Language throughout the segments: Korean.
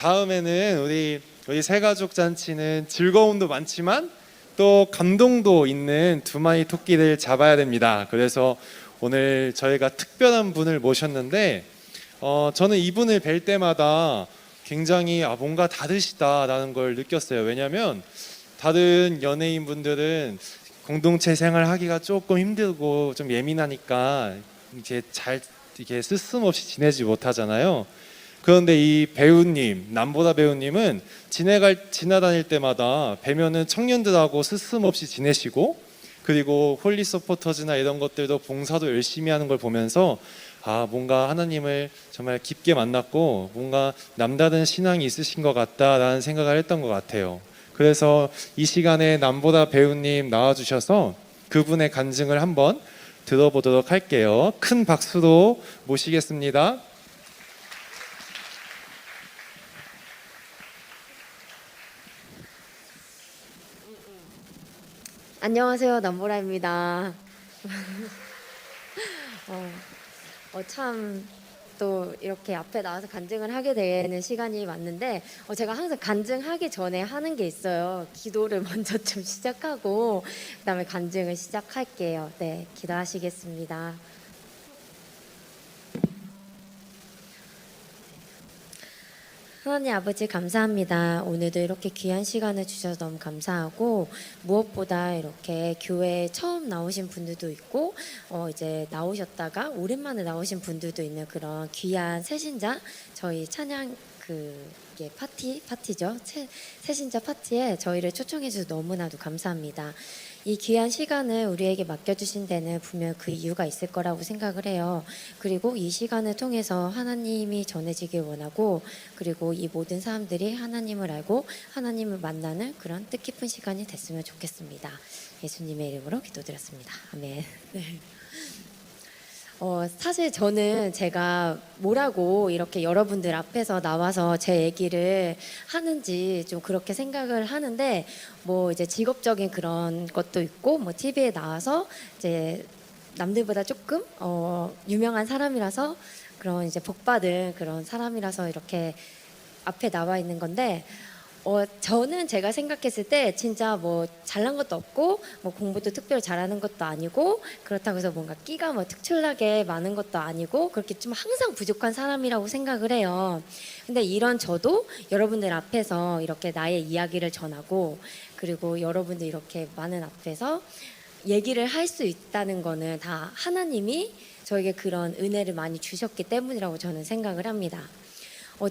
다음에는 우리 새가족 잔치는 즐거움도 많지만 또 감동도 있는 두 마리 토끼를 잡아야 됩니다. 그래서 오늘 저희가 특별한 분을 모셨는데 저는 이분을 뵐 때마다 굉장히 뭔가 다르시다라는 걸 느꼈어요. 왜냐하면 다른 연예인 분들은 공동체 생활하기가 조금 힘들고 좀 예민하니까 이게 스스럼없이 지내지 못하잖아요. 그런데 이 배우님, 남보다 배우님은 지나다닐 때마다 뵈면은 청년들하고 스스럼없이 지내시고, 그리고 홀리 서포터즈나 이런 것들도 봉사도 열심히 하는 걸 보면서 뭔가 하나님을 정말 깊게 만났고 뭔가 남다른 신앙이 있으신 것 같다라는 생각을 했던 것 같아요. 그래서 이 시간에 남보다 배우님 나와주셔서 그분의 간증을 한번 들어보도록 할게요. 큰 박수로 모시겠습니다. 안녕하세요, 남보라입니다. 참, 또 이렇게 앞에 나와서 간증을 하게 되는 시간이 왔는데, 제가 항상 간증하기 전에 하는 게 있어요. 기도를 먼저 좀 시작하고, 그다음에 간증을 시작할게요. 네, 기도하시겠습니다. 하나님 아버지 감사합니다. 오늘도 이렇게 귀한 시간을 주셔서 너무 감사하고, 무엇보다 이렇게 교회에 처음 나오신 분들도 있고 이제 나오셨다가 오랜만에 나오신 분들도 있는 그런 귀한 새신자, 저희 찬양 이게 파티죠. 새신자 파티에 저희를 초청해 주셔서 너무나도 감사합니다. 이 귀한 시간을 우리에게 맡겨주신 데는 분명 그 이유가 있을 거라고 생각을 해요. 그리고 이 시간을 통해서 하나님이 전해지길 원하고, 그리고 이 모든 사람들이 하나님을 알고 하나님을 만나는 그런 뜻깊은 시간이 됐으면 좋겠습니다. 예수님의 이름으로 기도드렸습니다. 아멘. 네. 사실 저는 제가 뭐라고 이렇게 여러분들 앞에서 나와서 제 얘기를 하는지 좀 그렇게 생각을 하는데, 뭐 이제 직업적인 그런 것도 있고, 뭐 TV에 나와서 이제 남들보다 조금 유명한 사람이라서, 그런 이제 복받은 그런 사람이라서 이렇게 앞에 나와 있는 건데, 저는 제가 생각했을 때 진짜 뭐 잘난 것도 없고 뭐 공부도 특별히 잘하는 것도 아니고, 그렇다고 해서 뭔가 끼가 뭐 특출나게 많은 것도 아니고, 그렇게 좀 항상 부족한 사람이라고 생각을 해요. 근데 이런 저도 여러분들 앞에서 이렇게 나의 이야기를 전하고, 그리고 여러분들 이렇게 많은 앞에서 얘기를 할 수 있다는 거는 다 하나님이 저에게 그런 은혜를 많이 주셨기 때문이라고 저는 생각을 합니다.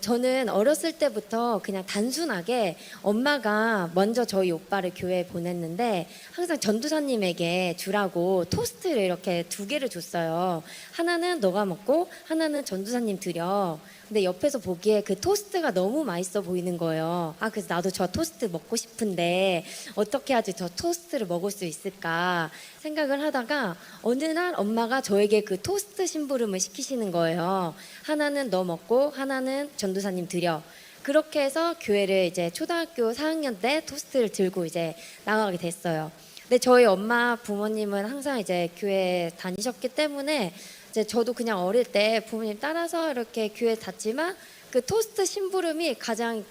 저는 어렸을 때부터 그냥 단순하게 엄마가 먼저 저희 오빠를 교회에 보냈는데, 항상 전도사님에게 주라고 토스트를 이렇게 2개를 줬어요. 하나는 너가 먹고 하나는 전도사님 드려. 근데 옆에서 보기에 그 토스트가 너무 맛있어 보이는 거예요. 그래서 나도 저 토스트 먹고 싶은데 어떻게 하지 저 토스트를 먹을 수 있을까 생각을 하다가, 어느 날 엄마가 저에게 그 토스트 심부름을 시키시는 거예요. 하나는 너 먹고 하나는 전도사님 드려. 그렇게 해서 교회를 이제 초등학교 4학년 때 토스트를 들고 이제 나가게 됐어요. 근데 저희 엄마 부모님은 항상 이제 교회 다니셨기 때문에 이제 저도 그냥 어릴 때 부모님 따라서 이렇게 교회 갔지만, 그 토스트 심부름이 가장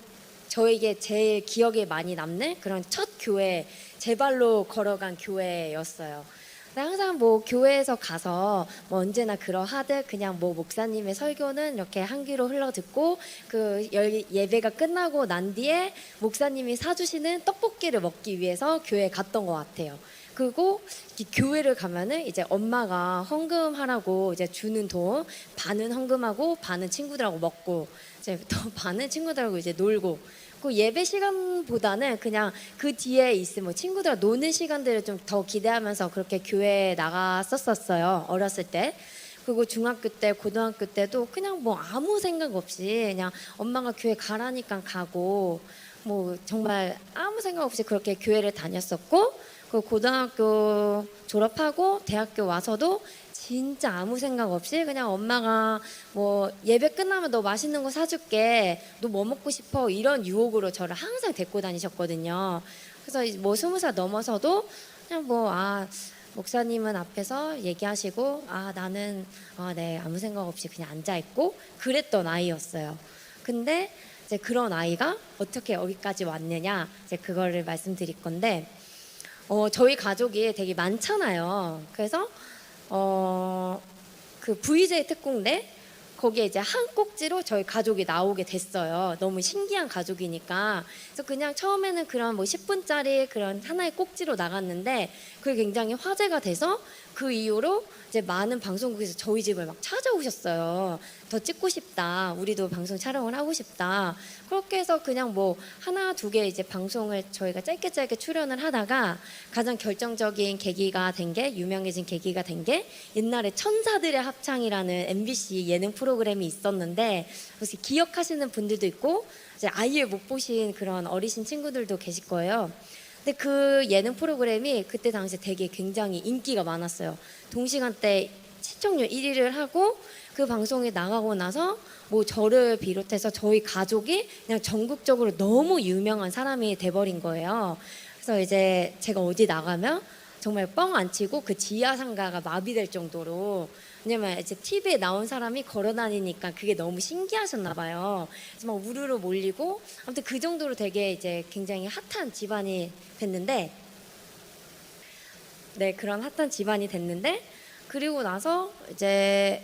저에게 제일 기억에 많이 남는 그런 첫 교회, 제 발로 걸어간 교회였어요. 근데 항상 뭐 교회에서 가서 뭐 언제나 그러하듯 그냥 뭐 목사님의 설교는 이렇게 한 귀로 흘러 듣고, 그 예배가 끝나고 난 뒤에 목사님이 사주시는 떡볶이를 먹기 위해서 교회에 갔던 것 같아요. 그리고 이 교회를 가면은 이제 엄마가 헌금하라고 이제 주는 돈 반은 헌금하고 반은 친구들하고 먹고, 이제 또 반은 친구들하고 이제 놀고, 그 예배 시간보다는 그냥 그 뒤에 있으면 뭐 친구들과 노는 시간들을 좀 더 기대하면서 그렇게 교회에 나갔었어요, 어렸을 때. 그리고 중학교 때, 고등학교 때도 그냥 뭐 아무 생각 없이 그냥 엄마가 교회 가라니까 가고, 뭐 정말 아무 생각 없이 그렇게 교회를 다녔었고, 그 고등학교 졸업하고 대학교 와서도 진짜 아무 생각 없이 그냥 엄마가 뭐 예배 끝나면 너 맛있는 거 사줄게, 너 뭐 먹고 싶어, 이런 유혹으로 저를 항상 데리고 다니셨거든요. 그래서 뭐 20살 넘어서도 그냥 뭐 목사님은 앞에서 얘기하시고 나는 네 아무 생각 없이 그냥 앉아있고 그랬던 아이였어요. 근데 이제 그런 아이가 어떻게 여기까지 왔느냐 이제 그거를 말씀드릴 건데 저희 가족이 되게 많잖아요. 그래서 그 VJ 특공대 거기에 이제 한 꼭지로 저희 가족이 나오게 됐어요. 너무 신기한 가족이니까. 그래서 그냥 처음에는 그런 뭐 10분짜리 그런 하나의 꼭지로 나갔는데 그게 굉장히 화제가 돼서 그 이후로 이제 많은 방송국에서 저희 집을 막 찾아오셨어요. 더 찍고 싶다. 우리도 방송 촬영을 하고 싶다. 그렇게 해서 그냥 뭐 하나 두 개 이제 방송을 저희가 짧게 출연을 하다가 가장 결정적인 계기가 된 게 유명해진 계기가 된 게 옛날에 천사들의 합창이라는 MBC 예능 프로그램이 있었는데 혹시 기억하시는 분들도 있고 이제 아예 못 보신 그런 어리신 친구들도 계실 거예요. 근데 그 예능 프로그램이 그때 당시 되게 굉장히 인기가 많았어요. 동시간대 시청률 1위를 하고 그 방송에 나가고 나서 뭐 저를 비롯해서 저희 가족이 그냥 전국적으로 너무 유명한 사람이 돼버린 거예요. 그래서 이제 제가 어디 나가면 정말 뻥 안 치고 그 지하 상가가 마비될 정도로 왜냐면 이제 TV에 나온 사람이 걸어다니니까 그게 너무 신기하셨나 봐요. 그래서 막 우르르 몰리고 아무튼 그 정도로 되게 이제 굉장히 핫한 집안이 됐는데 네 그런 핫한 집안이 됐는데 그리고 나서 이제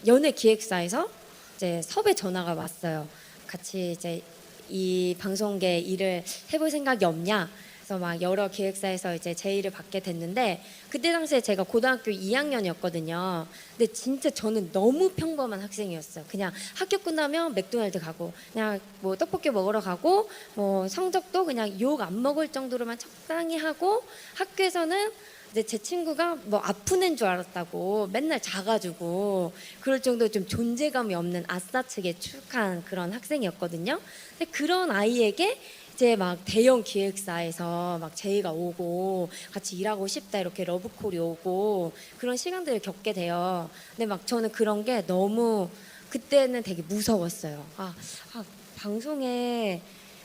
연예 기획사에서 이제 섭외 전화가 왔어요. 같이 이제 이 방송계 일을 해볼 생각이 없냐? 그래서 막 여러 기획사에서 이제 제의를 받게 됐는데 그때 당시에 제가 고등학교 2학년이었거든요. 근데 진짜 저는 너무 평범한 학생이었어요. 그냥 학교 끝나면 맥도날드 가고 그냥 뭐 떡볶이 먹으러 가고 뭐 성적도 그냥 욕 안 먹을 정도로만 적당히 하고 학교에서는 근데 제 친구가 뭐 아픈 애인 줄 알았다고 맨날 자가지고 그럴 정도로 좀 존재감이 없는 아싸 측에 축한 그런 학생이었거든요. 근데 그런 아이에게 이제 막 대형 기획사에서 막 제의가 오고 같이 일하고 싶다 이렇게 러브콜이 오고 그런 시간들을 겪게 돼요. 근데 막 저는 그런 게 너무 그때는 되게 무서웠어요.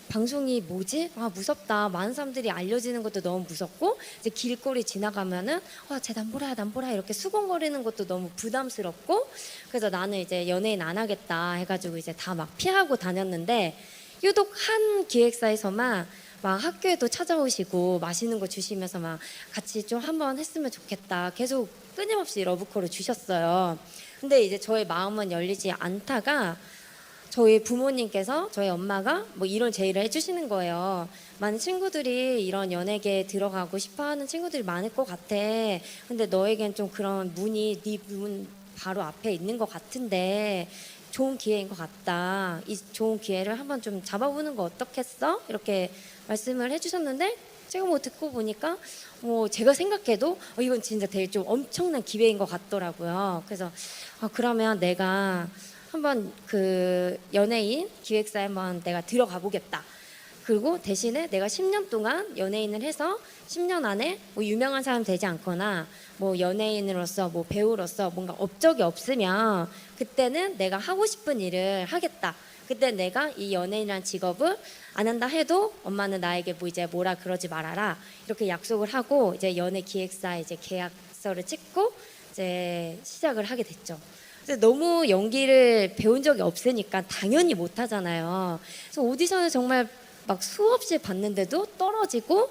방송이 뭐지? 무섭다. 많은 사람들이 알려지는 것도 너무 무섭고 이제 길거리 지나가면은 쟤 남보라 이렇게 수군거리는 것도 너무 부담스럽고 그래서 나는 이제 연예인 안 하겠다 해가지고 이제 다 막 피하고 다녔는데 유독 한 기획사에서만 막 학교에도 찾아오시고 맛있는 거 주시면서 막 같이 좀 한번 했으면 좋겠다 계속 끊임없이 러브콜을 주셨어요. 근데 이제 저의 마음은 열리지 않다가 저희 부모님께서 저희 엄마가 뭐 이런 제의를 해주시는 거예요. 많은 친구들이 이런 연예계에 들어가고 싶어하는 친구들이 많을 것 같아. 근데 너에겐 좀 그런 문이 네 문 바로 앞에 있는 것 같은데 좋은 기회인 것 같다. 이 좋은 기회를 한번 좀 잡아보는 거 어떻겠어? 이렇게 말씀을 해주셨는데 제가 뭐 듣고 보니까 뭐 제가 생각해도 이건 진짜 되게 좀 엄청난 기회인 것 같더라고요. 그래서 그러면 내가 한번 그 연예인 기획사에 한번 내가 들어가 보겠다. 그리고 대신에 내가 10년 동안 연예인을 해서 10년 안에 뭐 유명한 사람 되지 않거나 뭐 연예인으로서 뭐 배우로서 뭔가 업적이 없으면 그때는 내가 하고 싶은 일을 하겠다. 그때 내가 이 연예인이라는 직업을 안 한다 해도 엄마는 나에게 뭐 이제 뭐라 그러지 말아라. 이렇게 약속을 하고 이제 연예 기획사 이제 계약서를 찍고 이제 시작을 하게 됐죠. 너무 연기를 배운 적이 없으니까 당연히 못 하잖아요. 그래서 오디션을 정말 막 수없이 봤는데도 떨어지고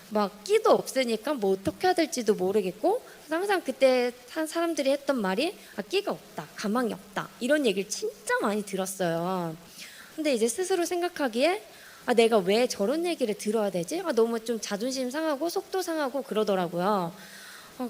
막 끼도 없으니까 뭐 어떻게 해야 될지도 모르겠고 항상 그때 사람들이 했던 말이 끼가 없다, 가망이 없다 이런 얘기를 진짜 많이 들었어요. 근데 이제 스스로 생각하기에 내가 왜 저런 얘기를 들어야 되지? 너무 좀 자존심 상하고 속도 상하고 그러더라고요.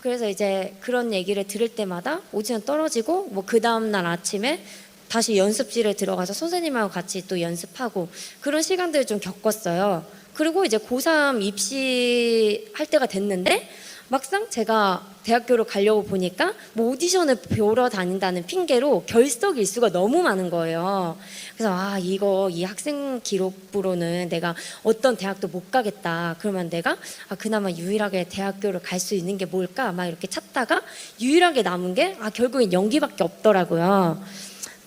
그래서 이제 그런 얘기를 들을 때마다 오디션 떨어지고 뭐 그 다음날 아침에 다시 연습실에 들어가서 선생님하고 같이 또 연습하고 그런 시간들을 좀 겪었어요. 그리고 이제 고3 입시할 때가 됐는데 막상 제가 대학교로 가려고 보니까 뭐 오디션을 보러 다닌다는 핑계로 결석 일수가 너무 많은 거예요. 그래서 이 학생 기록부로는 내가 어떤 대학도 못 가겠다. 그러면 내가 그나마 유일하게 대학교를 갈 수 있는 게 뭘까? 막 이렇게 찾다가 유일하게 남은 게 결국엔 연기밖에 없더라고요.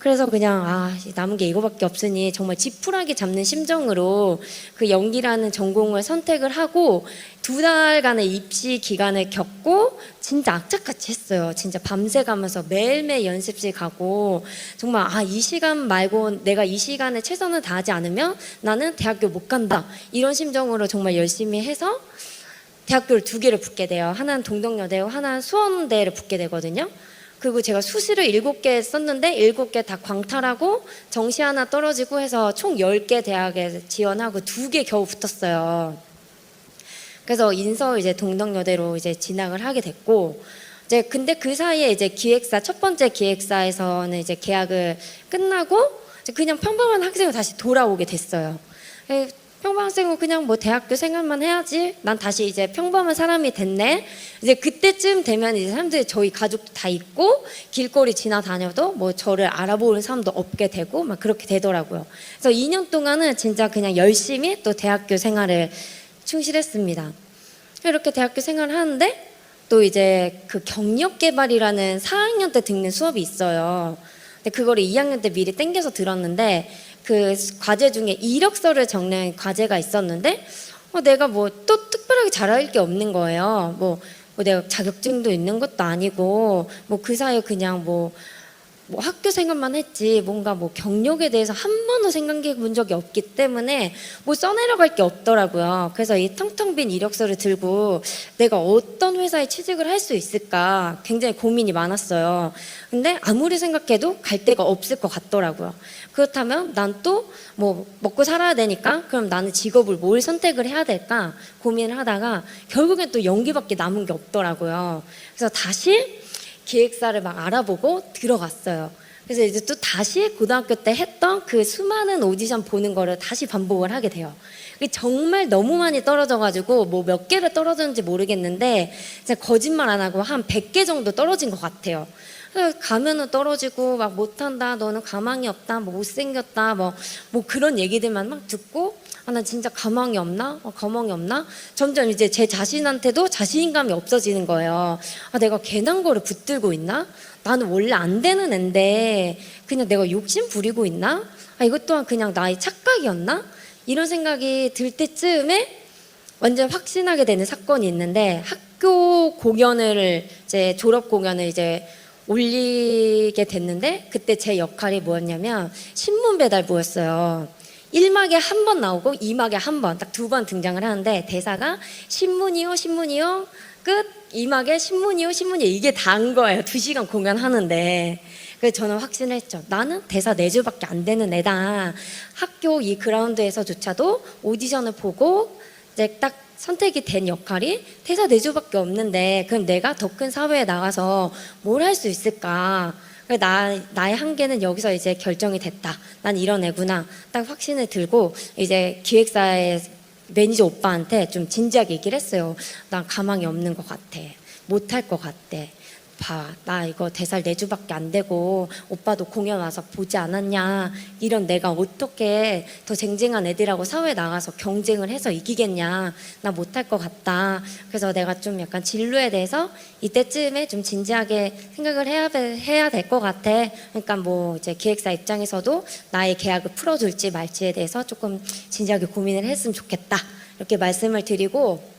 그래서 그냥 남은 게 이거밖에 없으니 정말 지푸라기 잡는 심정으로 그 연기라는 전공을 선택을 하고 2달간의 입시 기간을 겪고 진짜 악착같이 했어요. 진짜 밤새 가면서 매일매일 연습실 가고 정말 이 시간 말고 내가 이 시간에 최선을 다하지 않으면 나는 대학교 못 간다, 이런 심정으로 정말 열심히 해서 대학교를 2개를 붙게 돼요. 하나는 동덕여대고 하나는 수원대를 붙게 되거든요. 그리고 제가 수시를 7개 썼는데 7개 다 광탈하고 정시 하나 떨어지고 해서 총 10개 대학에 지원하고 2개 겨우 붙었어요. 그래서 인서 이제 동덕여대로 이제 진학을 하게 됐고, 이제 근데 그 사이에 이제 기획사, 첫 번째 기획사에서는 이제 계약을 끝나고 이제 그냥 평범한 학생으로 다시 돌아오게 됐어요. 평범한 학생으로 그냥 뭐 대학교 생활만 해야지, 난 다시 이제 평범한 사람이 됐네. 이제 그때쯤 되면 이제 사람들이, 저희 가족도 다 있고 길거리 지나다녀도 뭐 저를 알아보는 사람도 없게 되고 막 그렇게 되더라고요. 그래서 2년 동안은 진짜 그냥 열심히 또 대학교 생활을 충실했습니다. 이렇게 대학교 생활을 하는데 또 이제 그 경력 개발이라는 4학년 때 듣는 수업이 있어요. 근데 그거를 2학년 때 미리 땡겨서 들었는데 그 과제 중에 이력서를 적는 과제가 있었는데 내가 뭐 또 특별하게 잘할 게 없는 거예요. 뭐 내가 자격증도 있는 것도 아니고 뭐 그 사이에 그냥 뭐 학교 생활만 했지 뭔가 뭐 경력에 대해서 한 번도 생각해 본 적이 없기 때문에 뭐 써내려갈 게 없더라고요. 그래서 이 텅텅 빈 이력서를 들고 내가 어떤 회사에 취직을 할 수 있을까 굉장히 고민이 많았어요. 근데 아무리 생각해도 갈 데가 없을 것 같더라고요. 그렇다면 난 또 뭐 먹고 살아야 되니까 그럼 나는 직업을 뭘 선택을 해야 될까 고민을 하다가 결국엔 또 연기밖에 남은 게 없더라고요. 그래서 다시 기획사를 막 알아보고 들어갔어요. 그래서 이제 또 다시 고등학교 때 했던 그 수많은 오디션 보는 거를 다시 반복을 하게 돼요. 정말 너무 많이 떨어져가지고 뭐 몇 개를 떨어졌는지 모르겠는데 진짜 거짓말 안 하고 한 100개 정도 떨어진 것 같아요. 가면은 떨어지고 막 못한다, 너는 가망이 없다, 뭐 못생겼다, 뭐 그런 얘기들만 막 듣고 나 진짜 가망이 없나? 가망이 없나? 점점 이제 제 자신한테도 자신감이 없어지는 거예요. 내가 괜한 거를 붙들고 있나? 나는 원래 안 되는 앤데 그냥 내가 욕심 부리고 있나? 이것 또한 그냥 나의 착각이었나? 이런 생각이 들 때쯤에 완전 확신하게 되는 사건이 있는데, 학교 공연을 이제 졸업 공연을 이제 올리게 됐는데 그때 제 역할이 뭐였냐면 신문 배달부였어요. 1막에 한 번 나오고 2막에 한 번, 딱 2번 등장을 하는데 대사가 신문이요 신문이요 끝, 2막에 신문이요 신문이요, 이게 다인 거예요. 2시간 공연하는데. 그래서 저는 확신을 했죠. 나는 대사 4줄밖에 안 되는 애다. 학교 이 그라운드에서조차도 오디션을 보고 이제 딱 선택이 된 역할이 대사 4줄밖에 없는데 그럼 내가 더 큰 사회에 나가서 뭘 할 수 있을까? 나의 한계는 여기서 이제 결정이 됐다. 난 이런 애구나. 딱 확신을 들고 이제 기획사의 매니저 오빠한테 좀 진지하게 얘기를 했어요. 난 가망이 없는 것 같아. 못할 것 같대. 나 이거 대사 4줄밖에 안 되고 오빠도 공연 와서 보지 않았냐, 이런 내가 어떻게 더 쟁쟁한 애들하고 사회에 나가서 경쟁을 해서 이기겠냐, 나 못할 것 같다. 그래서 내가 좀 약간 진로에 대해서 이때쯤에 좀 진지하게 생각을 해야 될 것 같아. 그러니까 뭐 이제 기획사 입장에서도 나의 계약을 풀어줄지 말지에 대해서 조금 진지하게 고민을 했으면 좋겠다, 이렇게 말씀을 드리고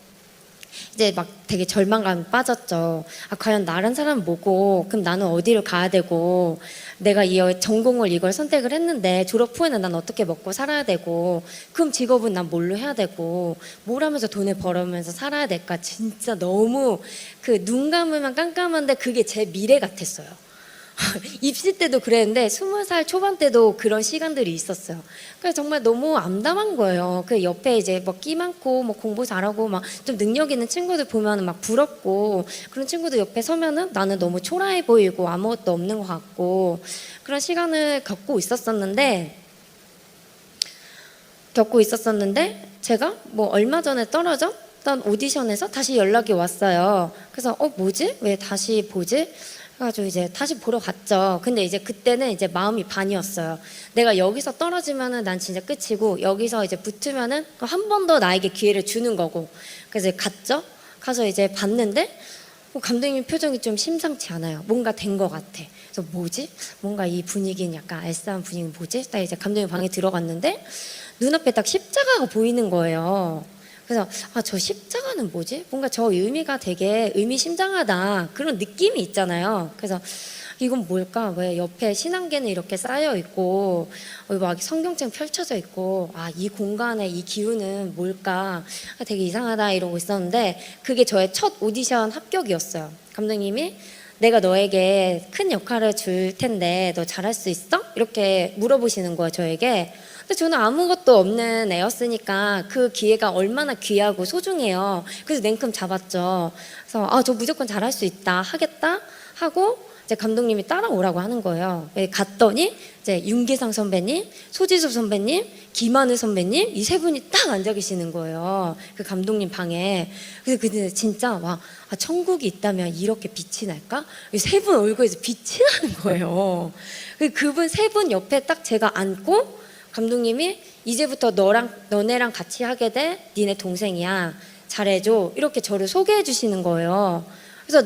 이제 막 되게 절망감에 빠졌죠. 과연 나란 사람은 뭐고, 그럼 나는 어디를 가야 되고, 내가 이 전공을 이걸 선택을 했는데 졸업 후에는 난 어떻게 먹고 살아야 되고, 그럼 직업은 난 뭘로 해야 되고, 뭘 하면서 돈을 벌으면서 살아야 될까. 진짜 너무 그 눈 감으면 깜깜한데 그게 제 미래 같았어요. 입시 때도 그랬는데 20살 초반 때도 그런 시간들이 있었어요. 그래서 정말 너무 암담한 거예요. 그 옆에 이제 뭐 끼 많고 뭐 공부 잘하고 막 좀 능력 있는 친구들 보면 막 부럽고, 그런 친구들 옆에 서면은 나는 너무 초라해 보이고 아무것도 없는 것 같고, 그런 시간을 겪고 있었었는데 제가 뭐 얼마 전에 떨어졌던 오디션에서 다시 연락이 왔어요. 그래서 뭐지? 왜 다시 보지? 그래가지고 이제 다시 보러 갔죠. 근데 이제 그때는 이제 마음이 반이었어요. 내가 여기서 떨어지면은 난 진짜 끝이고, 여기서 이제 붙으면은 한 번 더 나에게 기회를 주는 거고. 그래서 갔죠. 가서 이제 봤는데 감독님 표정이 좀 심상치 않아요. 뭔가 된 것 같아. 그래서 뭐지? 뭔가 이 분위기는 약간 알싸한 분위기는 뭐지? 딱 이제 감독님 방에 들어갔는데 눈앞에 딱 십자가가 보이는 거예요. 그래서 저 십자가는 뭐지? 뭔가 저 의미가 되게 의미심장하다 그런 느낌이 있잖아요. 그래서 이건 뭘까? 왜 옆에 신앙계는 이렇게 쌓여 있고 막 성경책 펼쳐져 있고 이 공간의 이 기운은 뭘까? 되게 이상하다 이러고 있었는데 그게 저의 첫 오디션 합격이었어요. 감독님이 내가 너에게 큰 역할을 줄 텐데 너 잘할 수 있어? 이렇게 물어보시는 거예요, 저에게. 근데 저는 아무것도 없는 애였으니까 그 기회가 얼마나 귀하고 소중해요. 그래서 냉큼 잡았죠. 그래서 저 무조건 잘할 수 있다, 하겠다 하고 이제 감독님이 따라오라고 하는 거예요. 갔더니 이제 윤계상 선배님, 소지섭 선배님, 김하늘 선배님 이 세 분이 딱 앉아 계시는 거예요. 그 감독님 방에. 그래서 그때 진짜 천국이 있다면 이렇게 빛이 날까? 이 세 분 얼굴에서 빛이 나는 거예요. 그분 세 분 옆에 딱 제가 앉고 감독님이 이제부터 너네랑 같이 하게 돼. 니네 동생이야. 잘해줘. 이렇게 저를 소개해 주시는 거예요. 그래서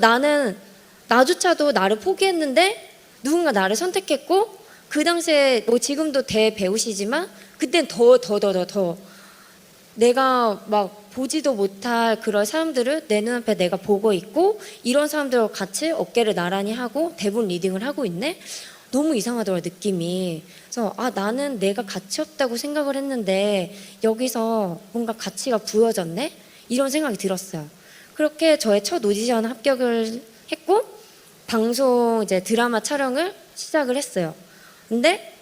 나조차도 나를 포기했는데 누군가 나를 선택했고 그 당시에 뭐 지금도 대배우시지만 그땐 더 내가 막 보지도 못할 그런 사람들을 내 눈앞에 내가 보고 있고 이런 사람들과 같이 어깨를 나란히 하고 대본 리딩을 하고 있네. 너무 이상하더라고요, 느낌이. 그래서 나는 내가 가치 없다고 생각을 했는데 여기서 뭔가 가치가 부여졌네? 이런 생각이 들었어요. 그렇게 저의 첫 오디션 합격을 했고 방송 이제 드라마 촬영을 시작을 했어요. 근데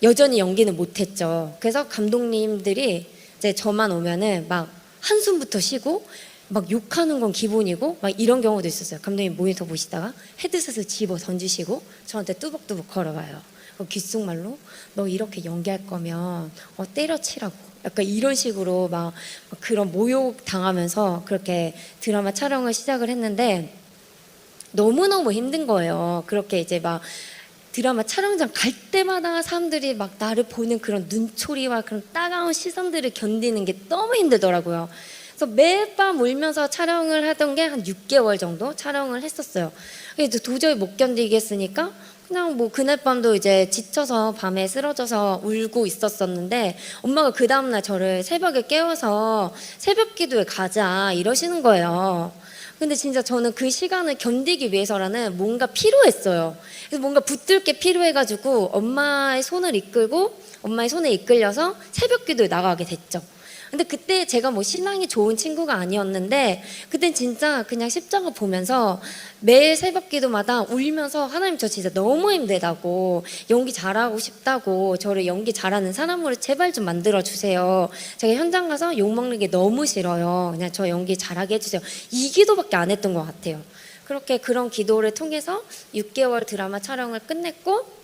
여전히 연기는 못했죠. 그래서 감독님들이 이제 저만 오면은 막 한숨부터 쉬고 막 욕하는 건 기본이고 막 이런 경우도 있었어요. 감독님 모니터 보시다가 헤드셋을 집어 던지시고 저한테 뚜벅뚜벅 걸어가요. 귓속말로 너 이렇게 연기할 거면 때려치라고 약간 이런 식으로 막 그런 모욕 당하면서 그렇게 드라마 촬영을 시작을 했는데 너무너무 힘든 거예요. 그렇게 이제 막 드라마 촬영장 갈 때마다 사람들이 막 나를 보는 그런 눈초리와 그런 따가운 시선들을 견디는 게 너무 힘들더라고요. 그래서 매일 밤 울면서 촬영을 하던 게 한 6개월 정도 촬영을 했었어요. 그래서 도저히 못 견디겠으니까 그냥 뭐 그날 밤도 이제 지쳐서 밤에 쓰러져서 울고 있었었는데 엄마가 그 다음날 저를 새벽에 깨워서 새벽 기도에 가자 이러시는 거예요. 근데 진짜 저는 그 시간을 견디기 위해서라는 뭔가 필요했어요. 그래서 뭔가 붙들 게 필요해가지고 엄마의 손을 이끌려서 새벽 기도에 나가게 됐죠. 근데 그때 제가 뭐 신앙이 좋은 친구가 아니었는데 그땐 진짜 그냥 십자가 보면서 매일 새벽 기도마다 울면서 하나님 저 진짜 너무 힘들다고 연기 잘하고 싶다고 저를 연기 잘하는 사람으로 제발 좀 만들어 주세요. 제가 현장 가서 욕먹는 게 너무 싫어요. 그냥 저 연기 잘하게 해주세요. 이 기도밖에 안 했던 것 같아요. 그렇게 그런 기도를 통해서 6개월 드라마 촬영을 끝내고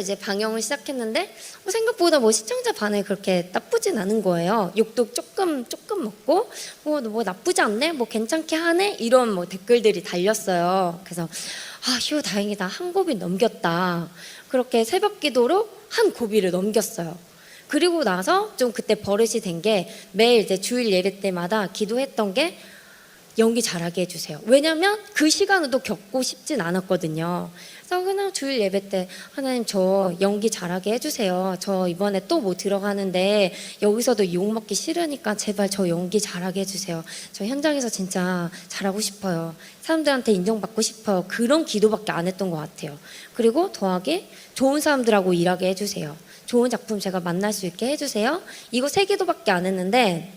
이제 방영을 시작했는데 생각보다 뭐 시청자 반응이 그렇게 나쁘진 않은 거예요. 욕도 조금 먹고 뭐 나쁘지 않네, 뭐 괜찮게 하네 이런 뭐 댓글들이 달렸어요. 그래서 휴 다행이다, 한 고비 넘겼다. 그렇게 새벽 기도로 한 고비를 넘겼어요. 그리고 나서 좀 그때 버릇이 된 게 매일 이제 주일 예배 때마다 기도했던 게 연기 잘하게 해주세요. 왜냐면 그 시간을 또 겪고 싶진 않았거든요. 그래서 그냥 주일 예배 때 하나님 저 연기 잘하게 해주세요. 저 이번에 또 뭐 들어가는데 여기서도 욕먹기 싫으니까 제발 저 연기 잘하게 해주세요. 저 현장에서 진짜 잘하고 싶어요. 사람들한테 인정받고 싶어요. 그런 기도밖에 안 했던 것 같아요. 그리고 더하기 좋은 사람들하고 일하게 해주세요. 좋은 작품 제가 만날 수 있게 해주세요. 이거 3기도밖에 안 했는데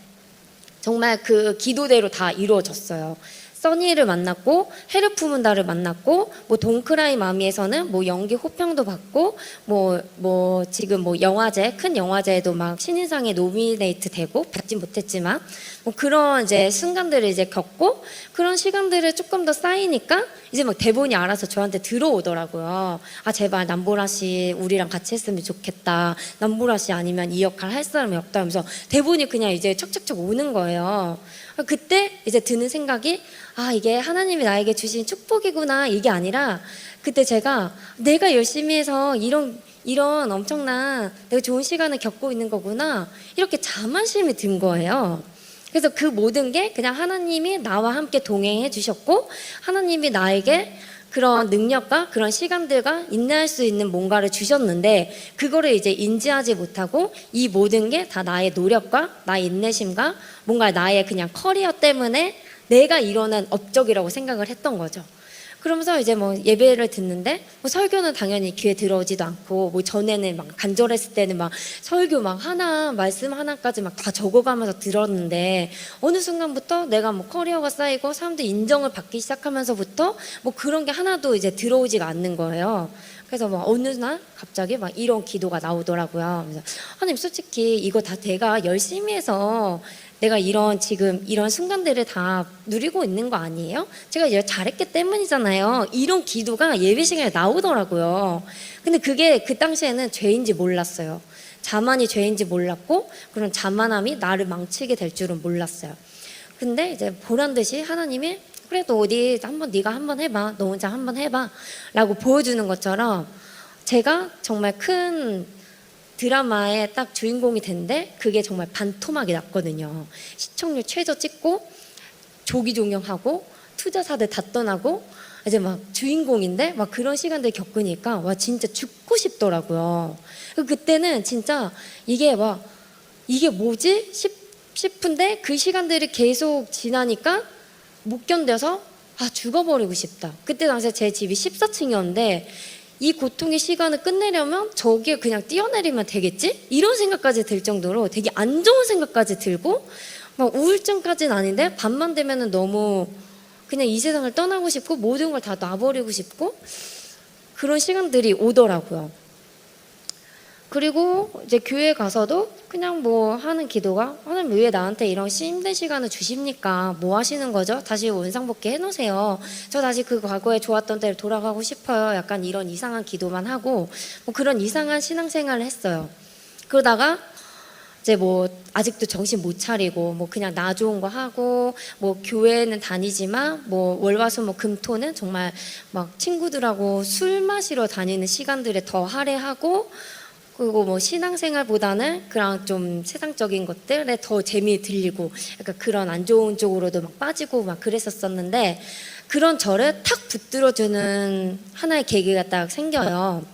정말 그 기도대로 다 이루어졌어요. 써니를 만났고 헤르푸문다를 만났고 뭐 동크라이 마미에서는 뭐 연기 호평도 받고 뭐 지금 뭐 영화제 큰 영화제에도 막 신인상에 노미네이트 되고 받진 못했지만 뭐 그런 이제 순간들을 이제 겪고 그런 시간들을 조금 더 쌓이니까 이제 막 대본이 알아서 저한테 들어오더라고요. 제발 남보라 씨 우리랑 같이 했으면 좋겠다. 남보라 씨 아니면 이 역할 할 사람이 없다 하면서 대본이 그냥 이제 척척척 오는 거예요. 그때 이제 드는 생각이 이게 하나님이 나에게 주신 축복이구나 이게 아니라 그때 제가 내가 열심히 해서 이런 엄청난 내가 좋은 시간을 겪고 있는 거구나 이렇게 자만심이 든 거예요. 그래서 그 모든 게 그냥 하나님이 나와 함께 동행해 주셨고 하나님이 나에게 그런 능력과 그런 시간들과 인내할 수 있는 뭔가를 주셨는데 그거를 이제 인지하지 못하고 이 모든 게 다 나의 노력과 나의 인내심과 뭔가 나의 그냥 커리어 때문에 내가 이뤄낸 업적이라고 생각을 했던 거죠. 그러면서 이제 뭐 예배를 듣는데 뭐 설교는 당연히 귀에 들어오지도 않고 뭐 전에는 막 간절했을 때는 막 설교 막 하나 말씀 하나까지 막 다 적어가면서 들었는데 어느 순간부터 내가 뭐 커리어가 쌓이고 사람들 인정을 받기 시작하면서부터 뭐 그런 게 하나도 이제 들어오지가 않는 거예요. 그래서 막 어느 날 갑자기 막 이런 기도가 나오더라고요. 그래서 하나님 솔직히 이거 다 내가 열심히 해서 내가 지금 이런 순간들을 다 누리고 있는 거 아니에요? 제가 이제 잘했기 때문이잖아요. 이런 기도가 예배 시간에 나오더라고요. 근데 그게 그 당시에는 죄인지 몰랐어요. 자만이 죄인지 몰랐고 그런 자만함이 나를 망치게 될 줄은 몰랐어요. 근데 이제 보란 듯이 하나님이 그래 너 어디 한번 네가 한번 해봐. 너 혼자 한번 해봐. 라고 보여주는 것처럼 제가 정말 큰 드라마의 딱 주인공이 됐는데 그게 정말 반토막이 났거든요. 시청률 최저 찍고 조기종영하고 투자사들 다 떠나고 이제 막 주인공인데 막 그런 시간들 겪으니까 와 진짜 죽고 싶더라고요. 그때는 진짜 이게 뭐지 싶은데 그 시간들이 계속 지나니까 못 견뎌서 죽어버리고 싶다. 그때 당시에 제 집이 14층이었는데 이 고통의 시간을 끝내려면 저기에 그냥 뛰어내리면 되겠지? 이런 생각까지 들 정도로 되게 안 좋은 생각까지 들고 막 우울증까지는 아닌데 밤만 되면은 너무 그냥 이 세상을 떠나고 싶고 모든 걸 다 놔버리고 싶고 그런 시간들이 오더라고요. 그리고 이제 교회 가서도 그냥 뭐 하는 기도가 하나님 왜 나한테 이런 힘든 시간을 주십니까? 뭐 하시는 거죠? 다시 원상복귀 해놓으세요. 저 다시 그 과거에 좋았던 때로 돌아가고 싶어요. 약간 이런 이상한 기도만 하고 뭐 그런 이상한 신앙생활을 했어요. 그러다가 이제 뭐 아직도 정신 못 차리고 뭐 그냥 나 좋은 거 하고 뭐 교회는 다니지만 뭐 월화수목 금토는 정말 막 친구들하고 술 마시러 다니는 시간들에 더 할애하고 그리고 뭐 신앙생활보다는 그런 좀 세상적인 것들에 더 재미 들리고 약간 그런 안 좋은 쪽으로도 막 빠지고 막 그랬었었는데 그런 저를 탁 붙들어주는 하나의 계기가 딱 생겨요.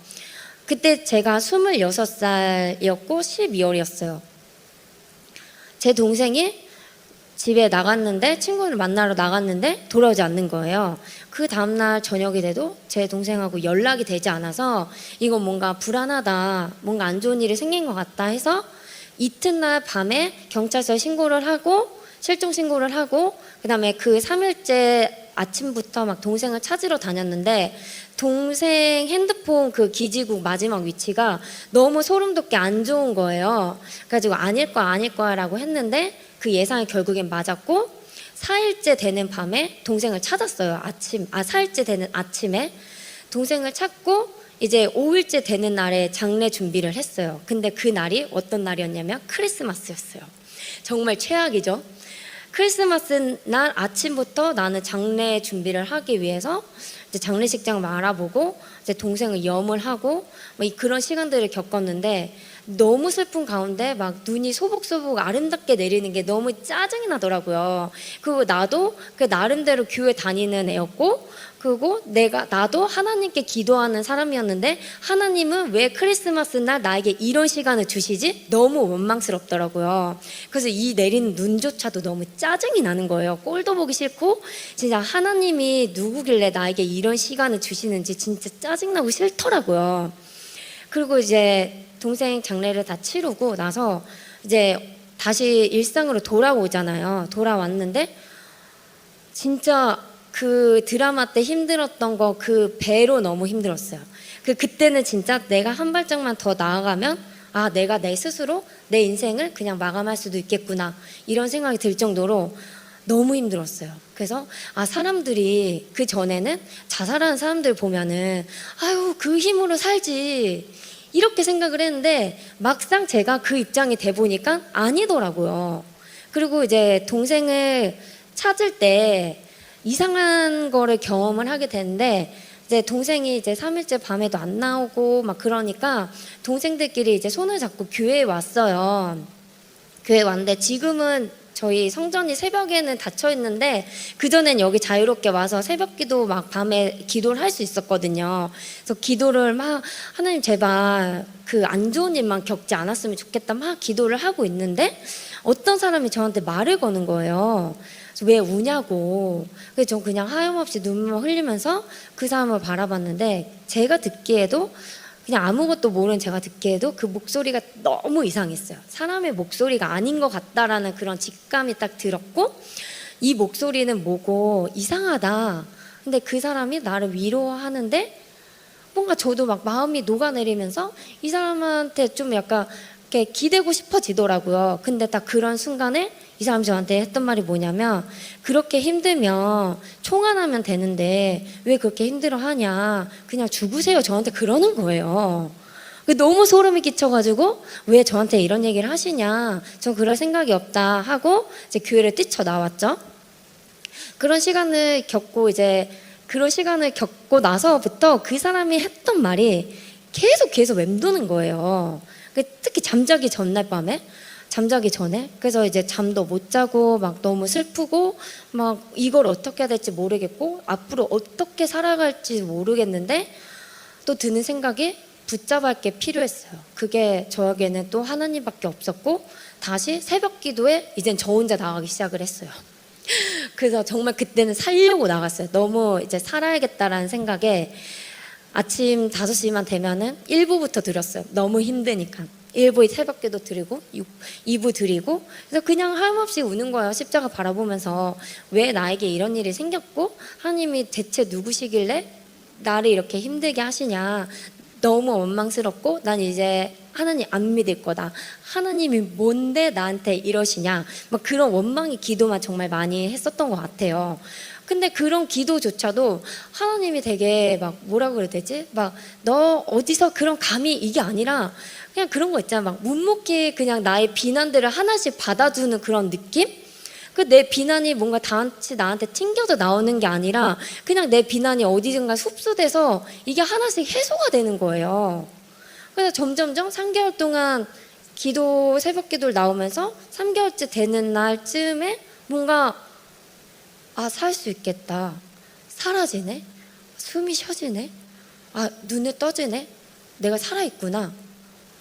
그때 제가 26살이었고 12월이었어요. 제 동생이 집에 나갔는데 친구를 만나러 나갔는데 돌아오지 않는 거예요. 그 다음날 저녁이 돼도 제 동생하고 연락이 되지 않아서 이거 뭔가 불안하다, 뭔가 안 좋은 일이 생긴 것 같다 해서 이튿날 밤에 경찰서에 신고를 하고 실종 신고를 하고 그다음에 그 3일째 아침부터 막 동생을 찾으러 다녔는데 동생 핸드폰 그 기지국 마지막 위치가 너무 소름 돋게 안 좋은 거예요. 그래가지고 아닐 거야 라고 했는데 그 예상이 결국엔 맞았고 4일째 되는 밤에 동생을 찾았어요. 4일째 되는 아침에 동생을 찾고 이제 5일째 되는 날에 장례 준비를 했어요. 근데 그 날이 어떤 날이었냐면 크리스마스였어요. 정말 최악이죠. 크리스마스 날 아침부터 나는 장례 준비를 하기 위해서 이제 장례식장을 알아보고 이제 동생을 염을 하고 그런 시간들을 겪었는데 너무 슬픈 가운데 막 눈이 소복소복 아름답게 내리는 게 너무 짜증이 나더라고요. 그리고 나도 그 나름대로 교회 다니는 애였고 그리고 나도 하나님께 기도하는 사람이었는데 하나님은 왜 크리스마스 날 나에게 이런 시간을 주시지? 너무 원망스럽더라고요. 그래서 이 내리는 눈조차도 너무 짜증이 나는 거예요. 꼴도 보기 싫고 진짜 하나님이 누구길래 나에게 이런 시간을 주시는지 진짜 짜증나고 싫더라고요. 그리고 이제 동생 장례를 다 치르고 나서 이제 다시 일상으로 돌아오잖아요. 돌아왔는데 진짜 그 드라마 때 힘들었던 거 그 배로 너무 힘들었어요. 그때는 진짜 내가 한 발짝만 더 나아가면 내가 내 스스로 내 인생을 그냥 마감할 수도 있겠구나 이런 생각이 들 정도로 너무 힘들었어요. 그래서 사람들이 그 전에는 자살하는 사람들 보면은 그 힘으로 살지 이렇게 생각을 했는데 막상 제가 그 입장이 돼 보니까 아니더라고요. 그리고 이제 동생을 찾을 때 이상한 거를 경험을 하게 되는데 이제 동생이 이제 3일째 밤에도 안 나오고 막 그러니까 동생들끼리 이제 손을 잡고 교회에 왔어요. 교회에 왔는데 지금은 저희 성전이 새벽에는 닫혀 있는데 그 전엔 여기 자유롭게 와서 새벽기도 막 밤에 기도를 할 수 있었거든요. 그래서 기도를 막 하나님 제발 그 안 좋은 일만 겪지 않았으면 좋겠다 막 기도를 하고 있는데 어떤 사람이 저한테 말을 거는 거예요. 그래서 왜 우냐고. 그래서 전 그냥 하염없이 눈물 흘리면서 그 사람을 바라봤는데 제가 듣기에도 그냥 아무것도 모르는 제가 듣기에도 그 목소리가 너무 이상했어요. 사람의 목소리가 아닌 것 같다라는 그런 직감이 딱 들었고 이 목소리는 뭐고 이상하다. 근데 그 사람이 나를 위로하는데 뭔가 저도 막 마음이 녹아내리면서 이 사람한테 좀 약간 이렇게 기대고 싶어지더라고요. 근데 딱 그런 순간에 이 사람이 저한테 했던 말이 뭐냐면 그렇게 힘들면 총환하면 되는데 왜 그렇게 힘들어하냐 그냥 죽으세요 저한테 그러는 거예요. 너무 소름이 끼쳐가지고 왜 저한테 이런 얘기를 하시냐 전 그럴 생각이 없다 하고 이제 교회를 뛰쳐나왔죠. 그런 시간을 겪고 나서부터 그 사람이 했던 말이 계속 맴도는 거예요. 특히 잠자기 전날 밤에 잠자기 전에 그래서 이제 잠도 못 자고 막 너무 슬프고 막 이걸 어떻게 해야 될지 모르겠고 앞으로 어떻게 살아갈지 모르겠는데 또 드는 생각이 붙잡을 게 필요했어요. 그게 저에게는 또 하나님밖에 없었고 다시 새벽 기도에 이젠 저 혼자 나가기 시작을 했어요. 그래서 정말 그때는 살려고 나갔어요. 너무 이제 살아야겠다라는 생각에 아침 5시만 되면은 1부부터 드렸어요. 너무 힘드니까. 1부 새벽기도 드리고 2부 드리고 그래서 그냥 하염없이 우는 거예요. 십자가 바라보면서 왜 나에게 이런 일이 생겼고 하나님이 대체 누구시길래 나를 이렇게 힘들게 하시냐. 너무 원망스럽고 난 이제 하나님 안 믿을 거다. 하나님이 뭔데 나한테 이러시냐. 막 그런 원망의 기도만 정말 많이 했었던 것 같아요. 근데 그런 기도조차도 하나님이 되게 막 뭐라고 그래야 되지? 막 너 어디서 그런 감히 이게 아니라 그냥 그런 거 있잖아. 막 묵묵히 그냥 나의 비난들을 하나씩 받아주는 그런 느낌? 그 내 비난이 뭔가 다같이 나한테 튕겨져 나오는 게 아니라 그냥 내 비난이 어디든가 흡수돼서 이게 하나씩 해소가 되는 거예요. 그래서 점점점 3개월 동안 새벽 기도를 나오면서 3개월째 되는 날쯤에 뭔가 살 수 있겠다. 사라지네. 숨이 쉬어지네. 눈에 떠지네. 내가 살아있구나.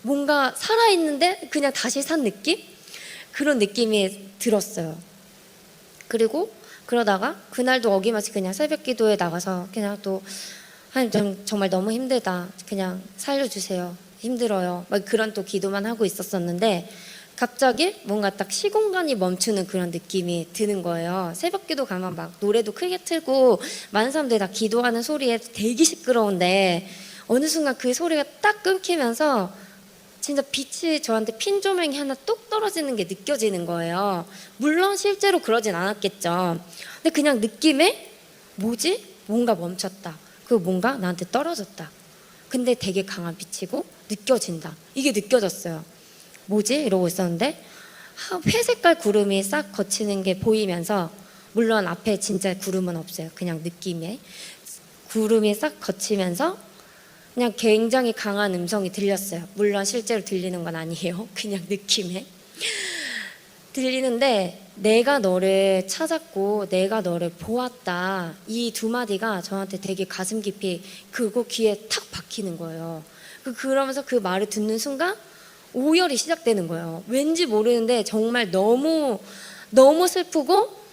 뭔가 살아있는데 그냥 다시 산 느낌? 그런 느낌이 들었어요. 그리고 그러다가 그날도 어김없이 그냥 새벽 기도에 나가서 그냥 또 하나님 정말 너무 힘들다. 그냥 살려주세요. 힘들어요. 막 그런 또 기도만 하고 있었었는데 갑자기 뭔가 딱 시공간이 멈추는 그런 느낌이 드는 거예요. 새벽 기도 가면 막 노래도 크게 틀고 많은 사람들이 다 기도하는 소리에 되게 시끄러운데 어느 순간 그 소리가 딱 끊기면서 진짜 빛이 저한테 핀 조명이 하나 뚝 떨어지는 게 느껴지는 거예요. 물론 실제로 그러진 않았겠죠. 근데 그냥 느낌에 뭐지? 뭔가 멈췄다. 그 뭔가 나한테 떨어졌다. 근데 되게 강한 빛이고 느껴진다. 이게 느껴졌어요. 뭐지? 이러고 있었는데 회색깔 구름이 싹 거치는 게 보이면서 물론 앞에 진짜 구름은 없어요. 그냥 느낌에 구름이 싹 거치면서 그냥 굉장히 강한 음성이 들렸어요. 물론 실제로 들리는 건 아니에요. 그냥 느낌에 들리는데 내가 너를 찾았고 내가 너를 보았다. 이 두 마디가 저한테 되게 가슴 깊이 그거 귀에 탁 박히는 거예요. 그러면서 그 말을 듣는 순간 오열이 시작되는 거예요. 왠지 모르는데 정말 너무 슬프고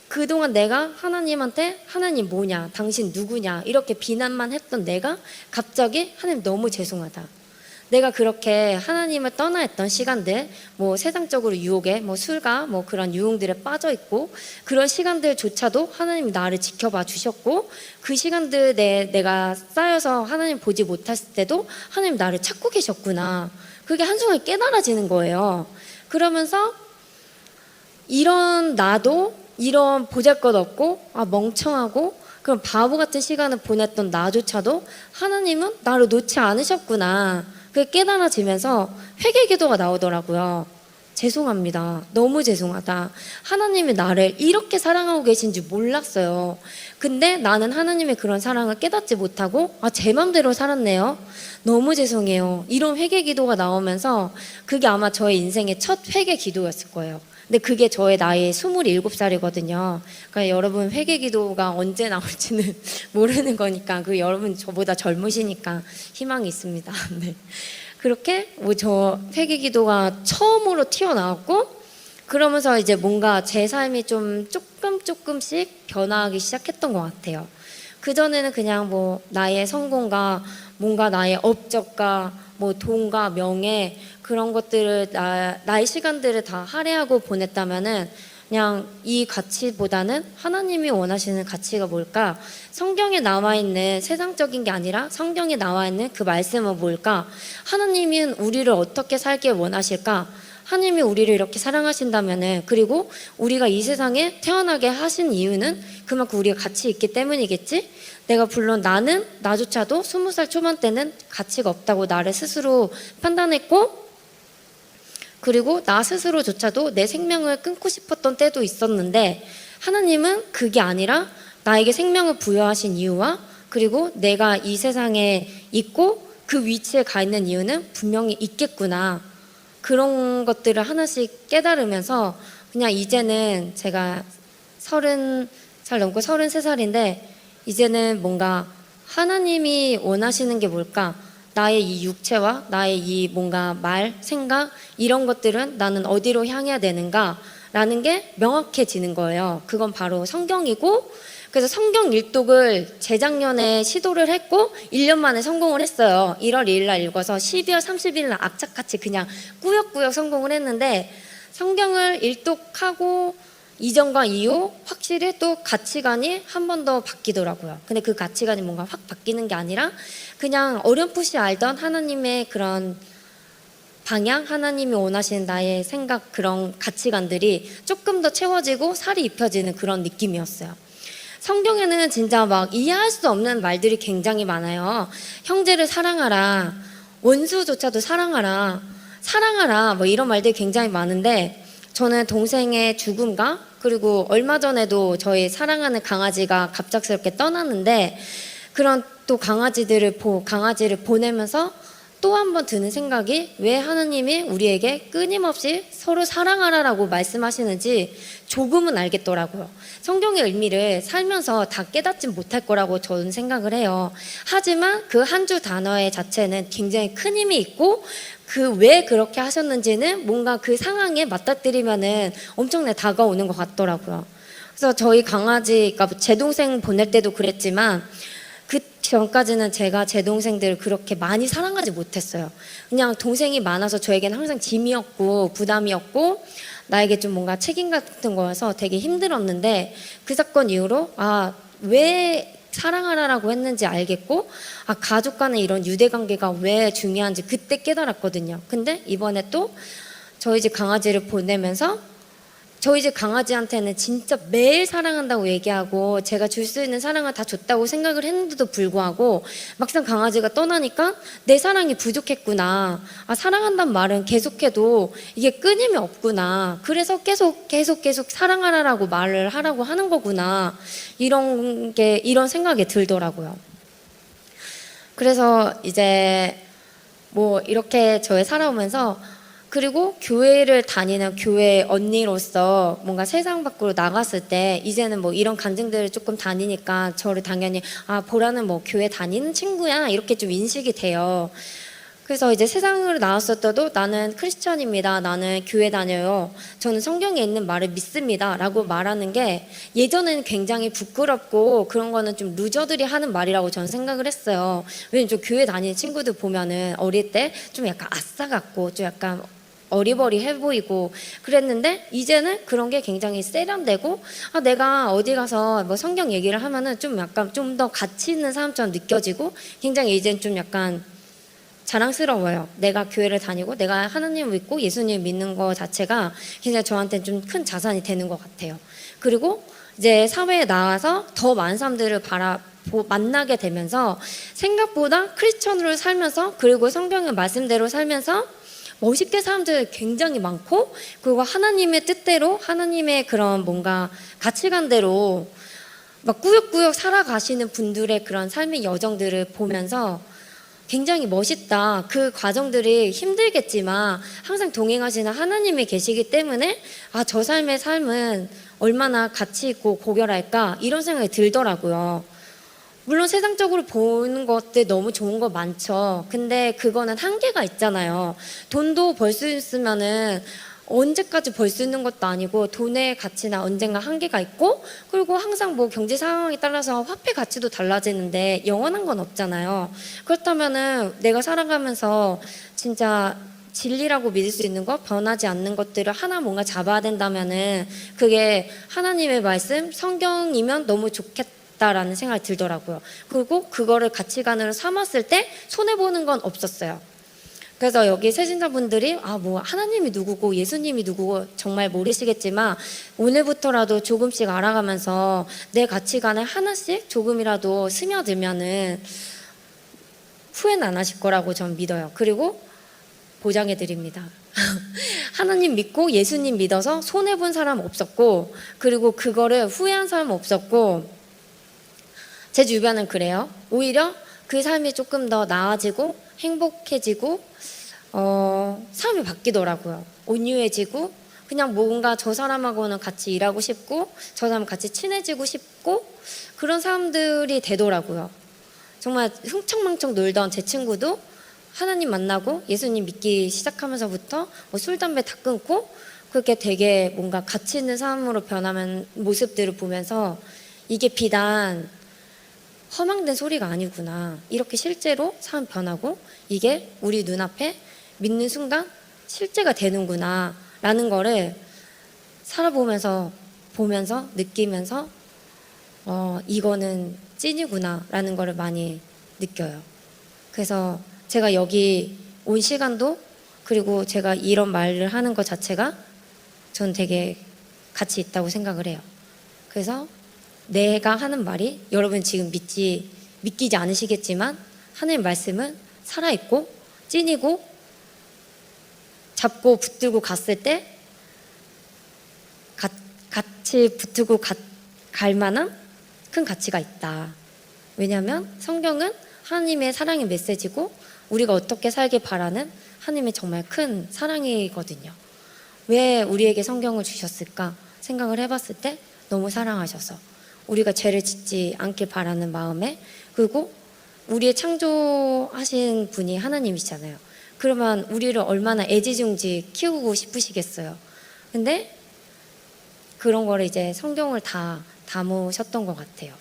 그동안 내가 하나님한테 하나님 뭐냐, 당신 누구냐 이렇게 비난만 했던 내가 갑자기 하나님 너무 죄송하다. 내가 그렇게 하나님을 떠나 했던 시간들, 뭐 세상적으로 유혹에 뭐 술과 뭐 그런 유흥들에 빠져 있고 그런 시간들조차도 하나님이 나를 지켜봐 주셨고 그 시간들 내가 쌓여서 하나님 보지 못했을 때도 하나님 나를 찾고 계셨구나. 그게 한순간에 깨달아지는 거예요. 그러면서 이런 나도 이런 보잘것없고 멍청하고 그런 바보 같은 시간을 보냈던 나조차도 하나님은 나를 놓지 않으셨구나. 그게 깨달아지면서 회개 기도가 나오더라고요. 죄송합니다. 너무 죄송하다. 하나님이 나를 이렇게 사랑하고 계신지 몰랐어요. 근데 나는 하나님의 그런 사랑을 깨닫지 못하고 제 맘대로 살았네요. 너무 죄송해요. 이런 회개 기도가 나오면서 그게 아마 저의 인생의 첫 회개 기도였을 거예요. 근데 그게 저의 나이 27살이거든요. 그러니까 여러분 회개기도가 언제 나올지는 모르는 거니까 그 여러분 저보다 젊으시니까 희망이 있습니다. 네. 그렇게 뭐 저 회개기도가 처음으로 튀어나왔고 그러면서 이제 뭔가 제 삶이 좀 조금씩 변화하기 시작했던 것 같아요. 그전에는 그냥 뭐 나의 성공과 뭔가 나의 업적과 뭐 돈과 명예 그런 것들을 나의 시간들을 다 할애하고 보냈다면은 그냥 이 가치보다는 하나님이 원하시는 가치가 뭘까? 성경에 나와 있는 세상적인 게 아니라 성경에 나와 있는 그 말씀은 뭘까? 하나님은 우리를 어떻게 살길 원하실까? 하나님이 우리를 이렇게 사랑하신다면은 그리고 우리가 이 세상에 태어나게 하신 이유는 그만큼 우리가 가치 있기 때문이겠지? 내가 물론 나는 나조차도 20살 초반 때는 가치가 없다고 나를 스스로 판단했고 그리고 나 스스로조차도 내 생명을 끊고 싶었던 때도 있었는데 하나님은 그게 아니라 나에게 생명을 부여하신 이유와 그리고 내가 이 세상에 있고 그 위치에 가 있는 이유는 분명히 있겠구나. 그런 것들을 하나씩 깨달으면서 그냥 이제는 제가 30살 넘고 33살인데 이제는 뭔가 하나님이 원하시는 게 뭘까? 나의 이 육체와 나의 이 뭔가 말, 생각 이런 것들은 나는 어디로 향해야 되는가? 라는 게 명확해지는 거예요. 그건 바로 성경이고 그래서 성경 일독을 재작년에 시도를 했고 1년 만에 성공을 했어요. 1월 2일 날 읽어서 12월 30일 날 악착같이 그냥 꾸역꾸역 성공을 했는데 성경을 일독하고 이전과 이후 확실히 또 가치관이 한 번 더 바뀌더라고요. 근데 그 가치관이 뭔가 확 바뀌는 게 아니라 그냥 어렴풋이 알던 하나님의 그런 방향, 하나님이 원하시는 나의 생각 그런 가치관들이 조금 더 채워지고 살이 입혀지는 그런 느낌이었어요. 성경에는 진짜 막 이해할 수 없는 말들이 굉장히 많아요. 형제를 사랑하라, 원수조차도 사랑하라, 사랑하라 뭐 이런 말들이 굉장히 많은데 저는 동생의 죽음과 그리고 얼마 전에도 저희 사랑하는 강아지가 갑작스럽게 떠났는데 그런 또 강아지를 보내면서 또 한 번 드는 생각이 왜 하나님이 우리에게 끊임없이 서로 사랑하라라고 말씀하시는지 조금은 알겠더라고요. 성경의 의미를 살면서 다 깨닫진 못할 거라고 저는 생각을 해요. 하지만 그 한 줄 단어의 자체는 굉장히 큰 힘이 있고 그 왜 그렇게 하셨는지는 뭔가 그 상황에 맞닥뜨리면은 엄청나게 다가오는 것 같더라고요. 그래서 저희 강아지, 그러니까 제 동생 보낼 때도 그랬지만 그 전까지는 제가 제 동생들을 그렇게 많이 사랑하지 못했어요. 그냥 동생이 많아서 저에게는 항상 짐이었고 부담이었고 나에게 좀 뭔가 책임 같은 거여서 되게 힘들었는데 그 사건 이후로 왜 사랑하라라고 했는지 알겠고 가족 간의 이런 유대관계가 왜 중요한지 그때 깨달았거든요. 근데 이번에 또 저희 집 강아지를 보내면서 저희 집 강아지한테는 진짜 매일 사랑한다고 얘기하고 제가 줄 수 있는 사랑을 다 줬다고 생각을 했는데도 불구하고 막상 강아지가 떠나니까 내 사랑이 부족했구나. 사랑한다는 말은 계속해도 이게 끊임이 없구나. 그래서 계속 사랑하라라고 말을 하라고 하는 거구나. 이런 생각이 들더라고요. 그래서 이제 뭐 이렇게 저희 살아오면서 그리고 교회를 다니는 교회 언니로서 뭔가 세상 밖으로 나갔을 때 이제는 뭐 이런 간증들을 조금 다니니까 저를 당연히 보라는 뭐 교회 다니는 친구야 이렇게 좀 인식이 돼요. 그래서 이제 세상으로 나왔을 때도 나는 크리스찬입니다. 나는 교회 다녀요. 저는 성경에 있는 말을 믿습니다. 라고 말하는 게 예전에는 굉장히 부끄럽고 그런 거는 좀 루저들이 하는 말이라고 저는 생각을 했어요. 왜냐면 저 교회 다니는 친구들 보면은 어릴 때 좀 약간 아싸 같고 좀 약간 어리버리해 보이고 그랬는데 이제는 그런 게 굉장히 세련되고 내가 어디 가서 뭐 성경 얘기를 하면은 좀 약간 좀 더 가치 있는 사람처럼 느껴지고 굉장히 이제는 좀 약간 자랑스러워요. 내가 교회를 다니고 내가 하나님을 믿고 예수님을 믿는 거 자체가 굉장히 저한테는 좀 큰 자산이 되는 것 같아요. 그리고 이제 사회에 나와서 더 많은 사람들을 만나게 되면서 생각보다 크리스천으로 살면서 그리고 성경의 말씀대로 살면서 멋있게 사람들 굉장히 많고 그리고 하나님의 뜻대로 하나님의 그런 뭔가 가치관대로 막 꾸역꾸역 살아가시는 분들의 그런 삶의 여정들을 보면서 굉장히 멋있다. 그 과정들이 힘들겠지만 항상 동행하시는 하나님이 계시기 때문에 아, 저 삶의 삶은 얼마나 가치 있고 고결할까 이런 생각이 들더라고요. 물론 세상적으로 보는 것들 너무 좋은 거 많죠. 근데 그거는 한계가 있잖아요. 돈도 벌 수 있으면은 언제까지 벌 수 있는 것도 아니고 돈의 가치나 언젠가 한계가 있고, 그리고 항상 뭐 경제 상황에 따라서 화폐 가치도 달라지는데 영원한 건 없잖아요. 그렇다면은 내가 살아가면서 진짜 진리라고 믿을 수 있는 것, 변하지 않는 것들을 하나 뭔가 잡아야 된다면은 그게 하나님의 말씀, 성경이면 너무 좋겠다라는 생각이 들더라고요. 그리고 그거를 가치관으로 삼았을 때 손해보는 건 없었어요. 그래서 여기 새신자분들이 뭐 하나님이 누구고 예수님이 누구고 정말 모르시겠지만 오늘부터라도 조금씩 알아가면서 내 가치관에 하나씩 조금이라도 스며들면은 후회는 안 하실 거라고 전 믿어요. 그리고 보장해 드립니다. 하나님 믿고 예수님 믿어서 손해본 사람 없었고, 그리고 그거를 후회한 사람 없었고, 제 주변은 그래요. 오히려 그 삶이 조금 더 나아지고 행복해지고 삶이 바뀌더라고요. 온유해지고 그냥 뭔가 저 사람하고는 같이 일하고 싶고 저 사람 같이 친해지고 싶고 그런 사람들이 되더라고요. 정말 흥청망청 놀던 제 친구도 하나님 만나고 예수님 믿기 시작하면서부터 뭐 술, 담배 다 끊고 그렇게 되게 뭔가 가치 있는 삶으로 변하는 모습들을 보면서 이게 비단 허망된 소리가 아니구나. 이렇게 실제로 삶 변하고 이게 우리 눈앞에 믿는 순간 실제가 되는구나 라는 거를 살아보면서 보면서 느끼면서 이거는 찐이구나 라는 거를 많이 느껴요. 그래서 제가 여기 온 시간도, 그리고 제가 이런 말을 하는 것 자체가 전 되게 가치 있다고 생각을 해요. 그래서 내가 하는 말이 여러분 지금 믿기지 않으시겠지만 하나님 말씀은 살아있고 찐이고 잡고 붙들고 갔을 때 같이 붙들고 갈 만한 큰 가치가 있다. 왜냐하면 성경은 하나님의 사랑의 메시지고 우리가 어떻게 살길 바라는 하나님의 정말 큰 사랑이거든요. 왜 우리에게 성경을 주셨을까 생각을 해봤을 때 너무 사랑하셔서 우리가 죄를 짓지 않길 바라는 마음에, 그리고 우리의 창조하신 분이 하나님이시잖아요. 그러면 우리를 얼마나 애지중지 키우고 싶으시겠어요. 근데 그런 거를 이제 성경을 다 담으셨던 것 같아요.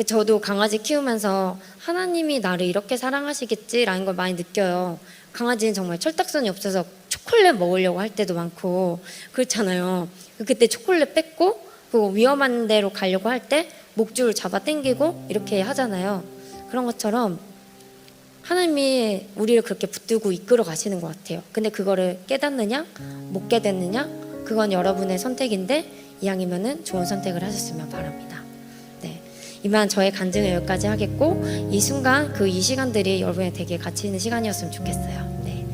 저도 강아지 키우면서 하나님이 나를 이렇게 사랑하시겠지라는 걸 많이 느껴요. 강아지는 정말 철딱선이 없어서 초콜릿 먹으려고 할 때도 많고 그렇잖아요. 그때 초콜릿 뺏고 그리고 위험한 데로 가려고 할 때 목줄을 잡아 당기고 이렇게 하잖아요. 그런 것처럼 하나님이 우리를 그렇게 붙들고 이끌어 가시는 것 같아요. 근데 그거를 깨닫느냐 못 깨닫느냐 그건 여러분의 선택인데 이왕이면은 좋은 선택을 하셨으면 바랍니다. 네, 이만 저의 간증을 여기까지 하겠고 이 순간 이 시간들이 여러분의 되게 가치 있는 시간이었으면 좋겠어요. 네,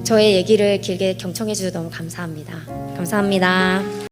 저의 얘기를 길게 경청해 주셔서 너무 감사합니다. 감사합니다.